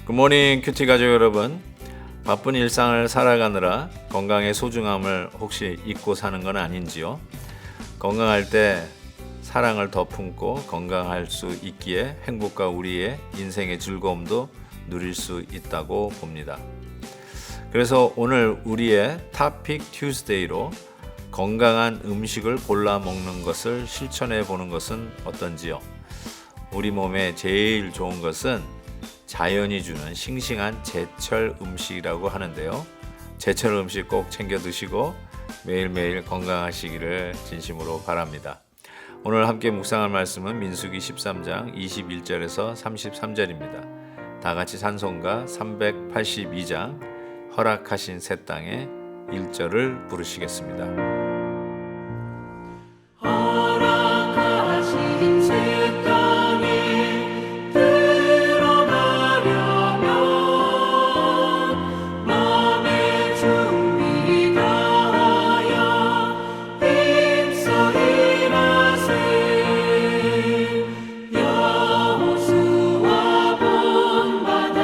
굿모닝 큐티 가족 여러분, 바쁜 일상을 살아가느라 건강의 소중함을 혹시 잊고 사는 건 아닌지요? 건강할 때 사랑을 더 품고 건강할 수 있기에 행복과 우리의 인생의 즐거움도 누릴 수 있다고 봅니다. 그래서 오늘 우리의 토픽 튜스데이로 건강한 음식을 골라 먹는 것을 실천해 보는 것은 어떤지요? 우리 몸에 제일 좋은 것은 자연이 주는 싱싱한 제철 음식이라고 하는데요. 제철 음식 꼭 챙겨 드시고 매일매일 건강하시기를 진심으로 바랍니다. 오늘 함께 묵상할 말씀은 민수기 13장 21절에서 33절입니다. 다 같이 찬송가 382장 허락하신 새 땅의 1절을 부르시겠습니다. 허락하신 새 땅에 들어가려면 마음의 준비 다하여 힘써 일하세. 여호수아 본받아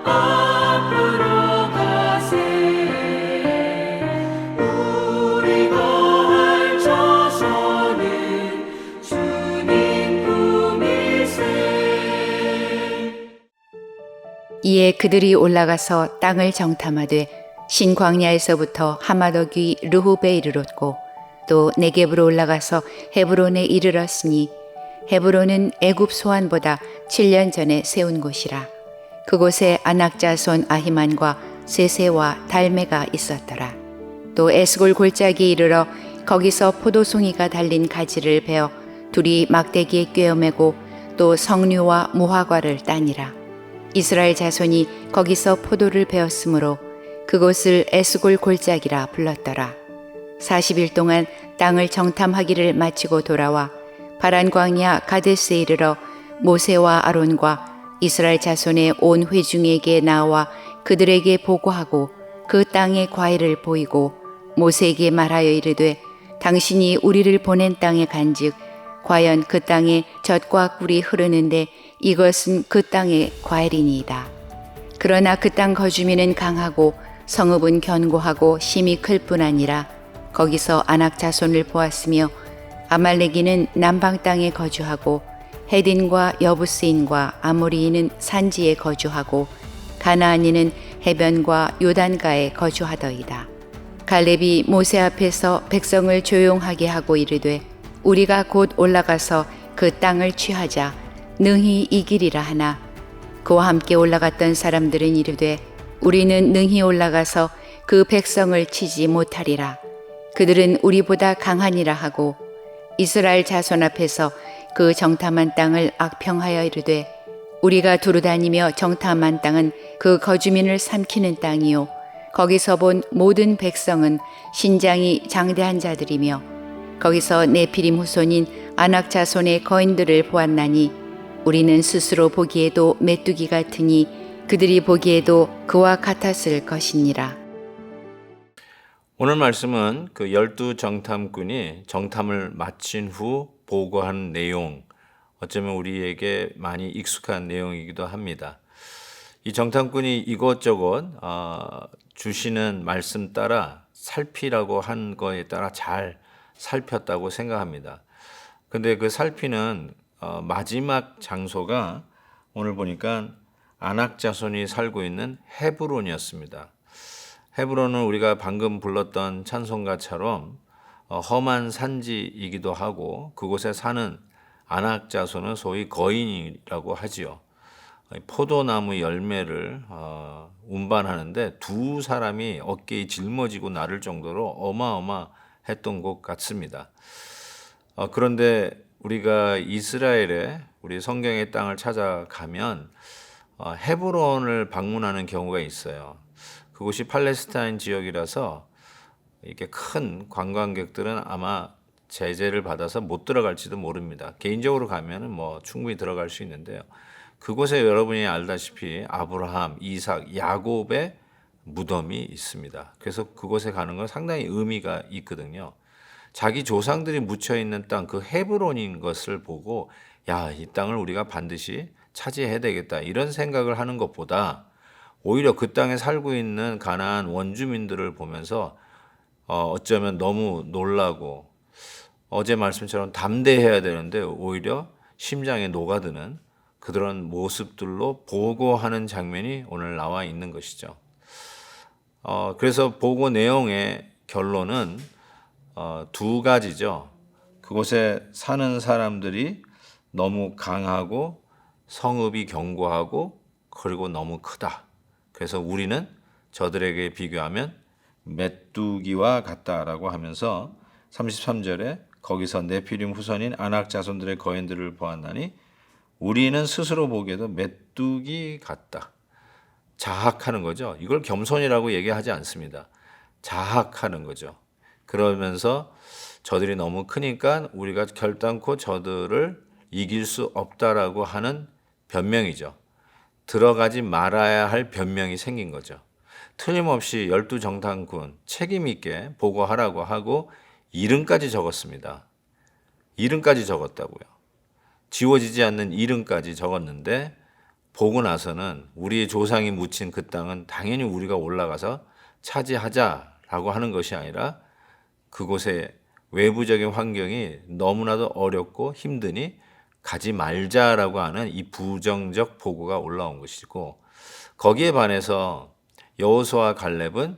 앞으로 가세. 우리 거할 자손은 주님 품일세. 이에 그들이 올라가서 땅을 정탐하되 신광야에서부터 하마더기 르홉에 이르렀고 또 네겝으로 올라가서 헤브론에 이르렀으니 헤브론은 애굽 소안보다 7년 전에 세운 곳이라. 그곳에 아낙 자손 아히만과 세세와 달메가 있었더라. 또 에스골 골짜기에 이르러 거기서 포도송이가 달린 가지를 베어 둘이 막대기에 꿰어매고 또 석류와 무화과를 따니라. 이스라엘 자손이 거기서 포도를 베었으므로 그곳을 에스골 골짜기라 불렀더라. 40일 동안 땅을 정탐하기를 마치고 돌아와 바란 광야 가데스에 이르러 모세와 아론과 이스라엘 자손의 온 회중에게 나와 그들에게 보고하고 그 땅의 과일을 보이고 모세에게 말하여 이르되 당신이 우리를 보낸 땅에 간즉 과연 그 땅에 젖과 꿀이 흐르는데 이것은 그 땅의 과일이니이다. 그러나 그 땅 거주민은 강하고 성읍은 견고하고 심이 클 뿐 아니라 거기서 아낙 자손을 보았으며 아말렉인은 남방 땅에 거주하고 헤딘과 여부스인과 아모리인은 산지에 거주하고 가나안인은 해변과 요단가에 거주하더이다. 갈렙이 모세 앞에서 백성을 조용하게 하고 이르되 우리가 곧 올라가서 그 땅을 취하자 능히 이기리라 하나 그와 함께 올라갔던 사람들은 이르되 우리는 능히 올라가서 그 백성을 치지 못하리라. 그들은 우리보다 강하니라 하고 이스라엘 자손 앞에서 그 정탐한 땅을 악평하여 이르되 우리가 두루다니며 정탐한 땅은 그 거주민을 삼키는 땅이요 거기서 본 모든 백성은 신장이 장대한 자들이며 거기서 네피림 후손인 아낙 자손의 거인들을 보았나니 우리는 스스로 보기에도 메뚜기 같으니 그들이 보기에도 그와 같았을 것이니라. 오늘 말씀은 그 12 정탐꾼이 정탐을 마친 후 보고한 내용, 어쩌면 우리에게 많이 익숙한 내용이기도 합니다. 이 정탐꾼이 이것저것 주시는 말씀 따라 살피라고 한 거에 따라 잘 살폈다고 생각합니다. 근데 그 살피는 마지막 장소가 오늘 보니까 아낙 자손이 살고 있는 헤브론이었습니다. 헤브론은 우리가 방금 불렀던 찬송가처럼 험한 산지이기도 하고 그곳에 사는 아낙 자손은 소위 거인이라고 하지요. 포도나무 열매를 운반하는데 두 사람이 어깨에 짊어지고 나를 정도로 어마어마했던 것 같습니다. 그런데 우리가 이스라엘의 우리 성경의 땅을 찾아가면 헤브론을 방문하는 경우가 있어요. 그곳이 팔레스타인 지역이라서 이렇게 큰 관광객들은 아마 제재를 받아서 못 들어갈지도 모릅니다. 개인적으로 가면은 뭐 충분히 들어갈 수 있는데요. 그곳에 여러분이 알다시피 아브라함, 이삭, 야곱의 무덤이 있습니다. 그래서 그곳에 가는 건 상당히 의미가 있거든요. 자기 조상들이 묻혀 있는 땅, 그 헤브론인 것을 보고 야, 이 땅을 우리가 반드시 차지해야 되겠다 이런 생각을 하는 것보다 오히려 그 땅에 살고 있는 가나안 원주민들을 보면서 어쩌면 너무 놀라고 어제 말씀처럼 담대해야 되는데 오히려 심장에 녹아드는 그런 모습들로 보고하는 장면이 오늘 나와 있는 것이죠. 그래서 보고 내용의 결론은 두 가지죠. 그곳에 사는 사람들이 너무 강하고 성읍이 견고하고 그리고 너무 크다. 그래서 우리는 저들에게 비교하면 메뚜기와 같다라고 하면서 33절에 거기서 네피림 후손인 아낙 자손들의 거인들을 보았나니 우리는 스스로 보기에도 메뚜기 같다. 자학하는 거죠. 이걸 겸손이라고 얘기하지 않습니다. 자학하는 거죠. 그러면서 저들이 너무 크니까 우리가 결단코 저들을 이길 수 없다라고 하는 변명이죠. 들어가지 말아야 할 변명이 생긴 거죠. 틀림없이 12정탐군 책임 있게 보고하라고 하고 이름까지 적었습니다. 이름까지 적었다고요. 지워지지 않는 이름까지 적었는데 보고 나서는 우리의 조상이 묻힌 그 땅은 당연히 우리가 올라가서 차지하자라고 하는 것이 아니라 그곳의 외부적인 환경이 너무나도 어렵고 힘드니 가지 말자라고 하는 이 부정적 보고가 올라온 것이고 거기에 반해서 여호수아와 갈렙은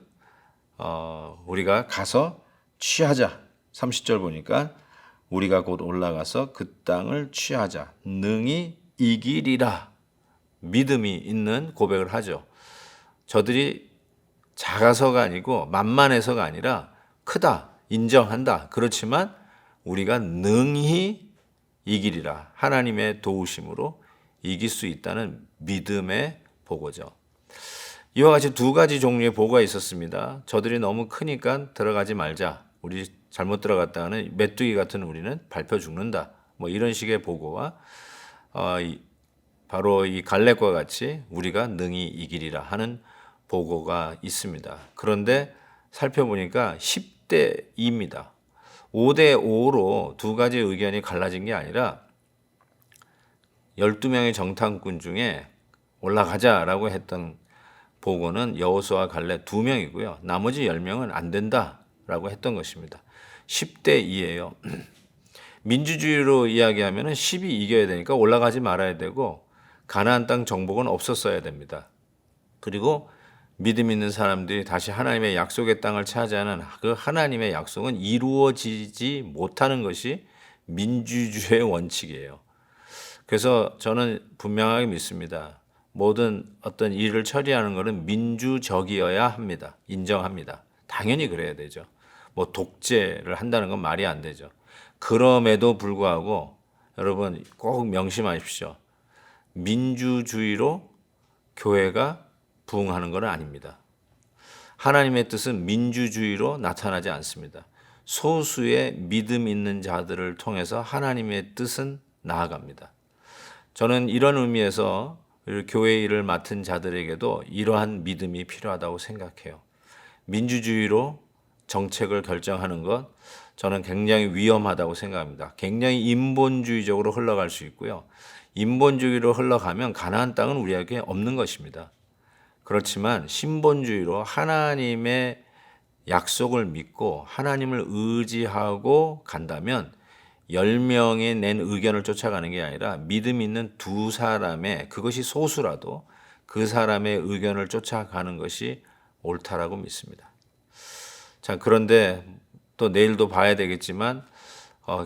우리가 가서 취하자. 30절 보니까 우리가 곧 올라가서 그 땅을 취하자. 능히 이기리라. 믿음이 있는 고백을 하죠. 저들이 작아서가 아니고 만만해서가 아니라 크다. 인정한다. 그렇지만 우리가 능히 이기리라. 하나님의 도우심으로 이길 수 있다는 믿음의 보고죠. 이와 같이 두 가지 종류의 보고가 있었습니다. 저들이 너무 크니까 들어가지 말자. 우리 잘못 들어갔다가는 메뚜기 같은 우리는 밟혀 죽는다. 뭐 이런 식의 보고와 바로 이 갈렙과 같이 우리가 능히 이기리라 하는 보고가 있습니다. 그런데 살펴보니까 10대 2입니다. 5대 5로 두 가지 의견이 갈라진 게 아니라 12명의 정탐꾼 중에 올라가자라고 했던 보고는 여호수아와 갈렙 2명이고요. 나머지 10명은 안 된다라고 했던 것입니다. 10대 2예요. 민주주의로 이야기하면 10이 이겨야 되니까 올라가지 말아야 되고 가나안 땅 정복은 없었어야 됩니다. 그리고 믿음 있는 사람들이 다시 하나님의 약속의 땅을 차지하는 그 하나님의 약속은 이루어지지 못하는 것이 민주주의의 원칙이에요. 그래서 저는 분명하게 믿습니다. 모든 어떤 일을 처리하는 것은 민주적이어야 합니다. 인정합니다. 당연히 그래야 되죠. 뭐 독재를 한다는 건 말이 안 되죠. 그럼에도 불구하고 여러분 꼭 명심하십시오. 민주주의로 교회가 부흥하는 건 아닙니다. 하나님의 뜻은 민주주의로 나타나지 않습니다. 소수의 믿음 있는 자들을 통해서 하나님의 뜻은 나아갑니다. 저는 이런 의미에서 교회 일을 맡은 자들에게도 이러한 믿음이 필요하다고 생각해요. 민주주의로 정책을 결정하는 것 저는 굉장히 위험하다고 생각합니다. 굉장히 인본주의적으로 흘러갈 수 있고요. 인본주의로 흘러가면 가나안 땅은 우리에게 없는 것입니다. 그렇지만 신본주의로 하나님의 약속을 믿고 하나님을 의지하고 간다면 10명이 낸 의견을 쫓아가는 게 아니라 믿음 있는 두 사람의 그것이 소수라도 그 사람의 의견을 쫓아가는 것이 옳다라고 믿습니다. 자, 그런데 또 내일도 봐야 되겠지만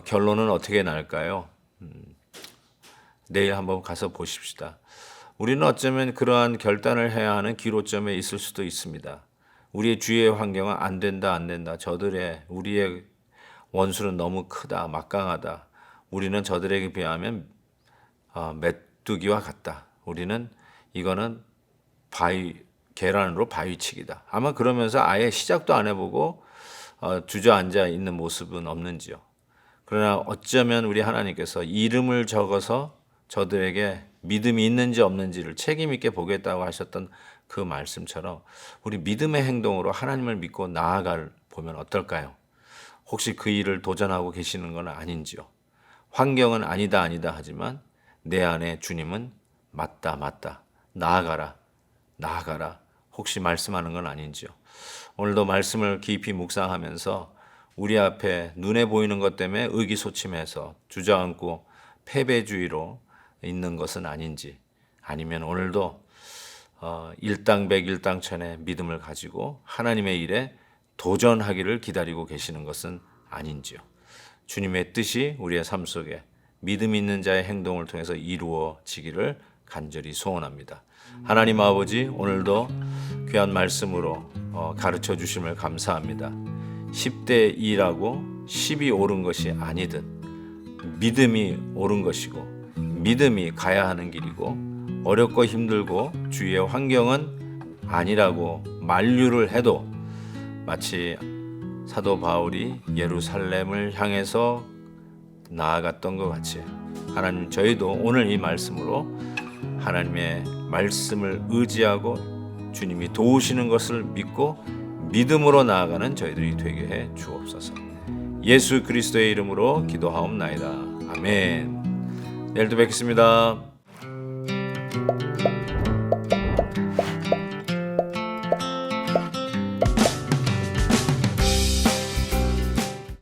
결론은 어떻게 날까요? 내일 한번 가서 보십시다. 우리는 어쩌면 그러한 결단을 해야 하는 기로점에 있을 수도 있습니다. 우리의 주위의 환경은 안 된다. 우리의 원수는 너무 크다, 막강하다. 우리는 저들에게 비하면 메뚜기와 같다. 우리는 이거는 계란으로 바위치기다. 아마 그러면서 아예 시작도 안 해보고 주저앉아 있는 모습은 없는지요. 그러나 어쩌면 우리 하나님께서 이름을 적어서 저들에게 믿음이 있는지 없는지를 책임 있게 보겠다고 하셨던 그 말씀처럼 우리 믿음의 행동으로 하나님을 믿고 나아갈 보면 어떨까요? 혹시 그 일을 도전하고 계시는 건 아닌지요? 환경은 아니다 하지만 내 안에 주님은 맞다 나아가라 혹시 말씀하는 건 아닌지요? 오늘도 말씀을 깊이 묵상하면서 우리 앞에 눈에 보이는 것 때문에 의기소침해서 주저앉고 패배주의로 있는 것은 아닌지, 아니면 오늘도 일당백일당천의 믿음을 가지고 하나님의 일에 도전하기를 기다리고 계시는 것은 아닌지요. 주님의 뜻이 우리의 삶 속에 믿음 있는 자의 행동을 통해서 이루어지기를 간절히 소원합니다. 하나님 아버지, 오늘도 귀한 말씀으로 가르쳐 주심을 감사합니다. 10대 2라고 10이 옳은 것이 아니든 믿음이 옳은 것이고 믿음이 가야 하는 길이고 어렵고 힘들고 주위의 환경은 아니라고 만류를 해도 마치 사도 바울이 예루살렘을 향해서 나아갔던 것 같이 하나님, 저희도 오늘 이 말씀으로 하나님의 말씀을 의지하고 주님이 도우시는 것을 믿고 믿음으로 나아가는 저희들이 되게 해 주옵소서. 예수 그리스도의 이름으로 기도하옵나이다. 아멘. 내일도 뵙겠습니다.